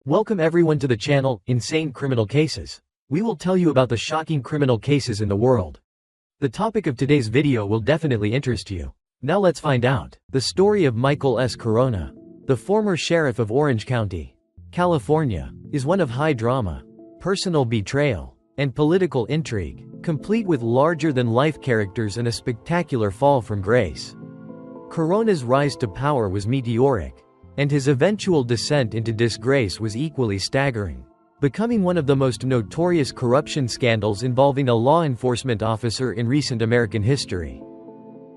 Welcome everyone to the channel, Insane Criminal Cases. We will tell you about the shocking criminal cases in the world. The topic of today's video will definitely interest you. Now let's find out. The story of Michael S. Carona, the former sheriff of Orange County, California, is one of high drama, personal betrayal, and political intrigue, complete with larger-than-life characters and a spectacular fall from grace. Carona's rise to power was meteoric, and his eventual descent into disgrace was equally staggering, becoming one of the most notorious corruption scandals involving a law enforcement officer in recent American history.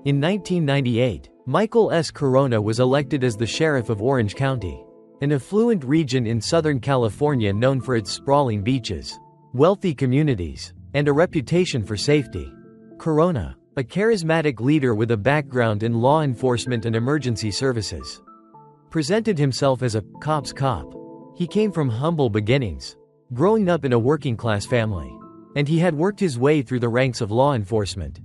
In 1998, Michael S. Carona was elected as the sheriff of Orange County, an affluent region in Southern California known for its sprawling beaches, wealthy communities, and a reputation for safety. Carona, a charismatic leader with a background in law enforcement and emergency services, presented himself as a cop's cop. He came from humble beginnings, growing up in a working-class family, and he had worked his way through the ranks of law enforcement,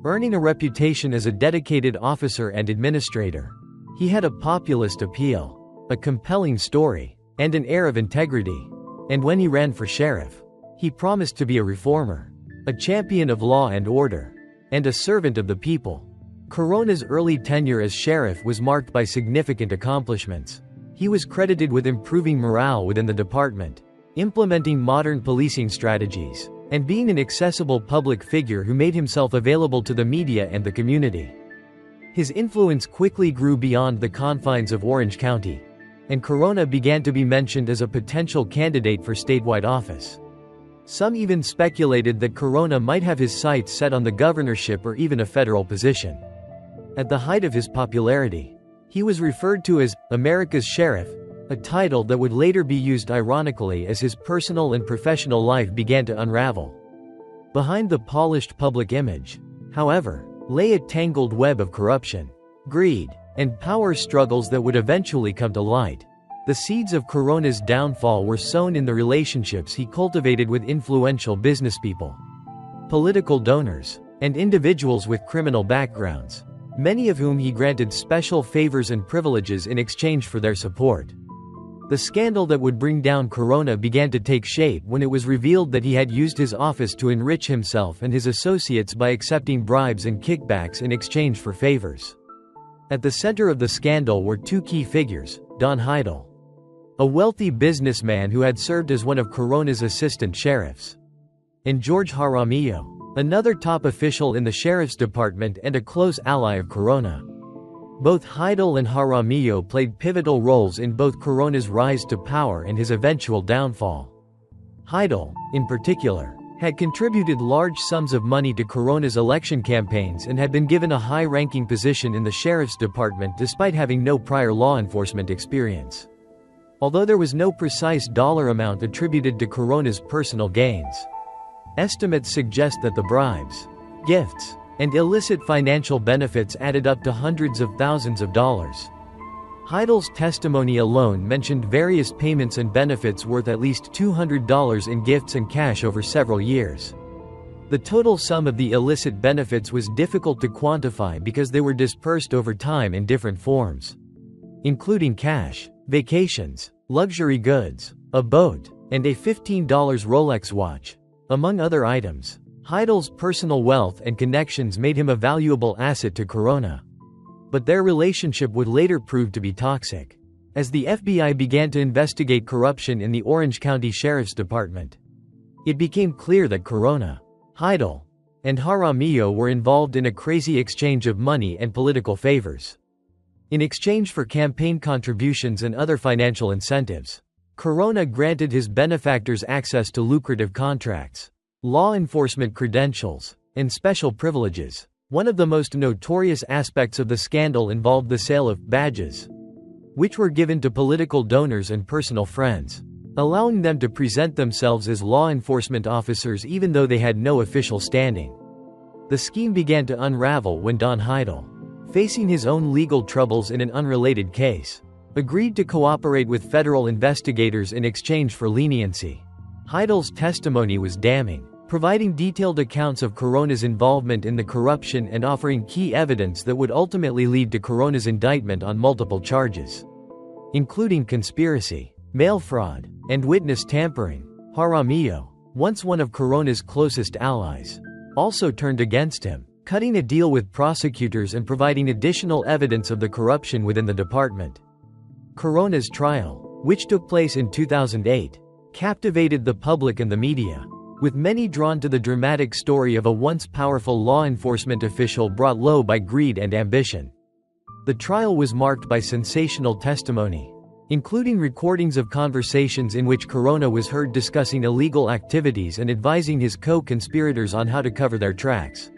earning a reputation as a dedicated officer and administrator. He had a populist appeal, a compelling story, and an air of integrity. And when he ran for sheriff, he promised to be a reformer, a champion of law and order, and a servant of the people. Carona's early tenure as sheriff was marked by significant accomplishments. He was credited with improving morale within the department, implementing modern policing strategies, and being an accessible public figure who made himself available to the media and the community. His influence quickly grew beyond the confines of Orange County, and Carona began to be mentioned as a potential candidate for statewide office. Some even speculated that Carona might have his sights set on the governorship or even a federal position. At the height of his popularity, he was referred to as America's Sheriff, a title that would later be used ironically as his personal and professional life began to unravel. Behind the polished public image, however, lay a tangled web of corruption, greed, and power struggles that would eventually come to light. The seeds of Carona's downfall were sown in the relationships he cultivated with influential businesspeople, political donors, and individuals with criminal backgrounds, many of whom he granted special favors and privileges in exchange for their support. The scandal that would bring down Carona began to take shape when it was revealed that he had used his office to enrich himself and his associates by accepting bribes and kickbacks in exchange for favors. At the center of the scandal were two key figures: Don Heidel, a wealthy businessman who had served as one of Carona's assistant sheriffs, and George Jaramillo, another top official in the sheriff's department and a close ally of Carona. Both Heidel and Jaramillo played pivotal roles in both Carona's rise to power and his eventual downfall. Heidel, in particular, had contributed large sums of money to Carona's election campaigns and had been given a high-ranking position in the sheriff's department despite having no prior law enforcement experience. Although there was no precise dollar amount attributed to Carona's personal gains, estimates suggest that the bribes, gifts, and illicit financial benefits added up to hundreds of thousands of dollars. Heidel's testimony alone mentioned various payments and benefits worth at least $200 in gifts and cash over several years. The total sum of the illicit benefits was difficult to quantify because they were dispersed over time in different forms, including cash, vacations, luxury goods, a boat, and a $15 Rolex watch, among other items. Heidel's personal wealth and connections made him a valuable asset to Carona, but their relationship would later prove to be toxic. As the FBI began to investigate corruption in the Orange County Sheriff's Department, it became clear that Carona, Heidel, and Jaramillo were involved in a crazy exchange of money and political favors. In exchange for campaign contributions and other financial incentives, Carona granted his benefactors access to lucrative contracts, law enforcement credentials, and special privileges. One of the most notorious aspects of the scandal involved the sale of badges, which were given to political donors and personal friends, allowing them to present themselves as law enforcement officers even though they had no official standing. The scheme began to unravel when Don Heidel, facing his own legal troubles in an unrelated case, agreed to cooperate with federal investigators in exchange for leniency. Heidel's testimony was damning, providing detailed accounts of Carona's involvement in the corruption and offering key evidence that would ultimately lead to Carona's indictment on multiple charges, including conspiracy, mail fraud, and witness tampering. Jaramillo, once one of Carona's closest allies, also turned against him, cutting a deal with prosecutors and providing additional evidence of the corruption within the department. Carona's trial, which took place in 2008, captivated the public and the media, with many drawn to the dramatic story of a once powerful law enforcement official brought low by greed and ambition. The trial was marked by sensational testimony, including recordings of conversations in which Carona was heard discussing illegal activities and advising his co-conspirators on how to cover their tracks.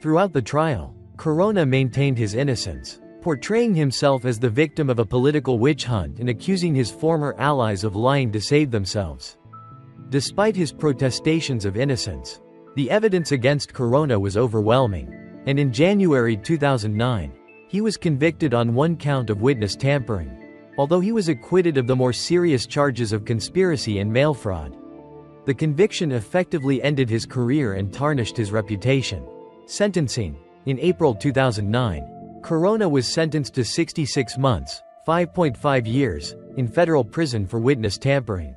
Throughout the trial, Carona maintained his innocence, portraying himself as the victim of a political witch hunt and accusing his former allies of lying to save themselves. Despite his protestations of innocence, the evidence against Carona was overwhelming, and in January 2009, he was convicted on one count of witness tampering, although he was acquitted of the more serious charges of conspiracy and mail fraud. The conviction effectively ended his career and tarnished his reputation. Sentencing. In April 2009, Carona was sentenced to 66 months, 5.5 years, in federal prison for witness tampering.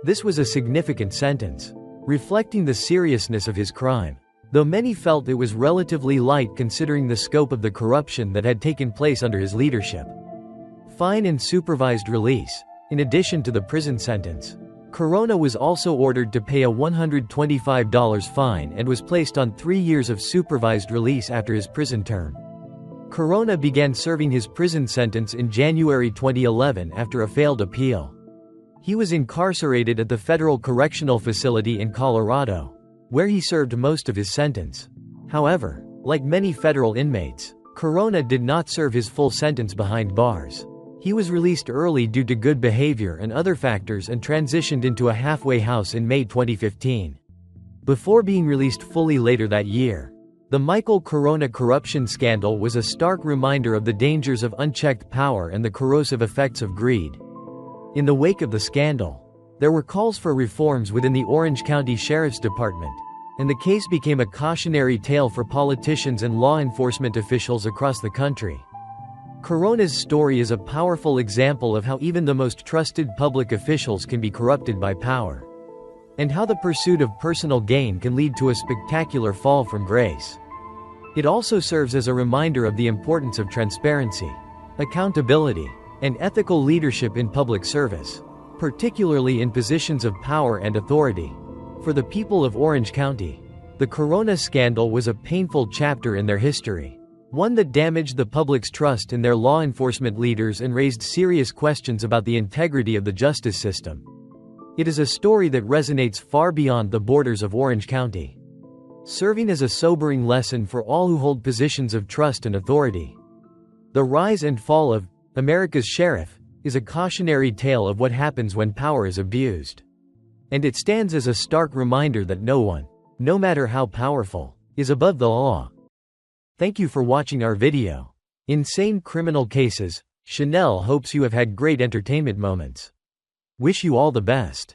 This was a significant sentence, reflecting the seriousness of his crime, though many felt it was relatively light considering the scope of the corruption that had taken place under his leadership. Fine and supervised release. In addition to the prison sentence, Carona was also ordered to pay a $125 fine and was placed on 3 years of supervised release after his prison term. Carona began serving his prison sentence in January 2011 after a failed appeal. He was incarcerated at the Federal Correctional Facility in Colorado, where he served most of his sentence. However, like many federal inmates, Carona did not serve his full sentence behind bars. He was released early due to good behavior and other factors and transitioned into a halfway house in May 2015. Before being released fully later that year, the Michael Carona corruption scandal was a stark reminder of the dangers of unchecked power and the corrosive effects of greed. In the wake of the scandal, there were calls for reforms within the Orange County Sheriff's Department, and the case became a cautionary tale for politicians and law enforcement officials across the country. Carona's story is a powerful example of how even the most trusted public officials can be corrupted by power, and how the pursuit of personal gain can lead to a spectacular fall from grace. It also serves as a reminder of the importance of transparency, accountability, and ethical leadership in public service, particularly in positions of power and authority. For the people of Orange County, the Carona scandal was a painful chapter in their history, one that damaged the public's trust in their law enforcement leaders and raised serious questions about the integrity of the justice system. It is a story that resonates far beyond the borders of Orange County, serving as a sobering lesson for all who hold positions of trust and authority. The rise and fall of America's Sheriff is a cautionary tale of what happens when power is abused. And it stands as a stark reminder that no one, no matter how powerful, is above the law. Thank you for watching our video. Insane Criminal Cases. Chanel hopes you have had great entertainment moments. Wish you all the best.